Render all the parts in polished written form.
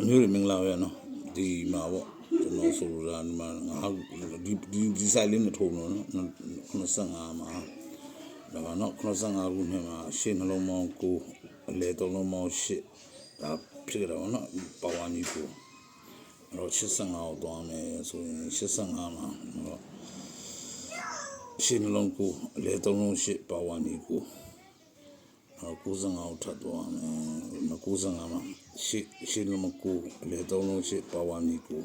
မျိုးတွေမင်္ဂလာပဲနော်ဒီမှာပေါ့ကျွန်တော်ဆိုလိုတာဒီမှာငါဒီဆိုင်လေးမထိုးလို့နော်95မှာဒါပါနော်95ခုနှစ်မှာရှေ့နှလုံးပေါင်း9အလဲ3လုံးပေါင်း10ဒါဖြစ်ကြတော့နော်ပါဝါနီကိုအဲ့တော့85ကိုသွားမယ်ဆိုရင်85မှာတော့ရှေ့နှလုံး9အလဲ3လုံး10ပါဝါနီကို95ကိုထပ်သွားမယ်95မှာရှေ့နှလုံး9အလဲ3လုံး10ပါဝါနီကို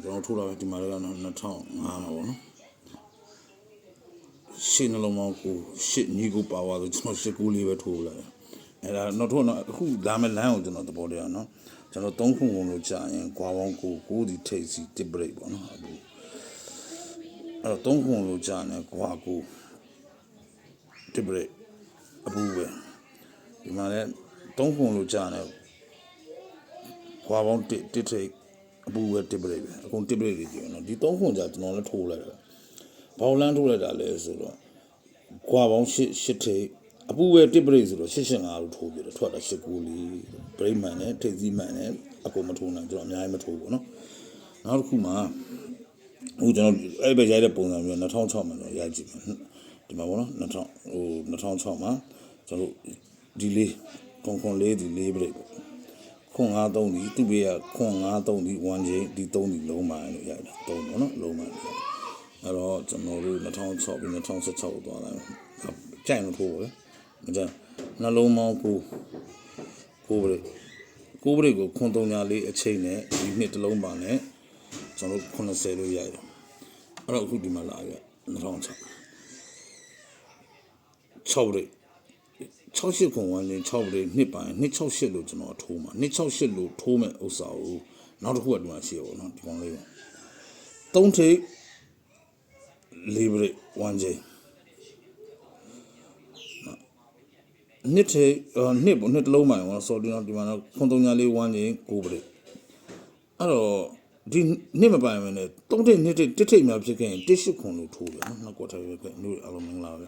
ကျွန်တော်ထိုးလာဒီမှာလည်း2005မှာပေါ့နော်ရှင်းနှလုံးပေါင်းကိုရှစ်ညီကိုပါဝါဆိုကျွန်တော်ရှစ်ကူးလေးပဲထိုးလိုက်အဲ့ဒါတော့ထိုးတော့အခုလာမဲ့လမ်းကိုကျွန်တော်သဘောတရားနော်ကျွန်တော်3ခုကုန်လို့ကြာရင်ကွာပေါင်းကိုဒီထိတ်စီတစ်ဘရိတ်ပေါ့နော်အခုအဲ့တော့3ခုလို့ကြာနေကွာကိုတစ်ဘရိတ်အပူပဲဒီမှာလည်း3ခုလို့ကြာနေကွာပေါင်းတစ်ထိတ်အပူပဲတစ်ဘရိတ်ပဲအကုန်တစ်ဘရိတ်တွေကြည့်နော်ဒီ3ခုကြာကျွန်တော်လည်းထိုးလိုက်တယ်ဘောင်းလန်းထိုးလိုက်တာလဲဆိုတော့ကွာပေါင်း8ထိပ်အပူပဲတစ်ဘရိတ်ဆိုတော့85လို့ထိုးပြတယ်ထွက်တာ8ကူလေးဘရိတ်မှန်နဲ့ထိပ်စီးမှန်နဲ့အကုန်မထိုးနိုင်ကျွန်တော်အများကြီးမထိုးဘူးเนาะနောက်တစ်ခုမှာဟိုကျွန်တော်အဲ့ဘက်ရိုက်တဲ့ပုံစံမျိုး2006မှာတော့ရိုက်ကြည့်မယ်ဒီမှာပေါ့နော်2006မှာကျွန်တော်ဒီလေးခွန်လေးဒီလေးဘရိတ်ပေါ့ခွန်53ဒီသူ့ဘေးကခွန်53ဒီ1ချိန်ဒီ3ဒီလုံးပါလို့ရိုက်တာ3ပေါ့နော်လုံးပါလို့အဲ့တော့ကျွန်တော်တို့2006ပြီး2016ကိုသွားလိုက်ကြိုက်မထိုးဘူးလေမကြနှလုံးပေါင်း9ဘရိတ်ကိုခွန်3ညာလေးအချိန်နဲ့ဒီနှစ်တစ်လုံးပါနဲ့ကျွန်တော်တို့80လို့ရိုက်တယ်အဲ့တော့အခုဒီမှာလာရ2006 6ဘရိတ်68ခွန်1ချင်း6ဘရိတ်နှစ်ပိုင်း268လို့ကျွန်တော်ထိုးမှာ268လို့ထိုးမဲ့ဥစ္စာကိုနောက်တစ်ခုကဒီမှာရှိရပါတော့ဒီကောင်လေး3ထိပ်libre one day နှစ်ထိနှစ်တစ်လုံးမှန်ရောဆိုတော့ဒီမှာတော့ခွန်3ညာလေး1ချိန်9ပြည့်အဲ့တော့ဒီနှစ်မပိုင်မနဲ့3ထိပ်နှစ်ထိပ်1ထိပ်များဖြစ်ခဲ့ရင်18ခွန်လို့ထိုးတယ်နော်ကွာထားပဲကဲမျိုးအားလုံးမင်္ဂလာပဲ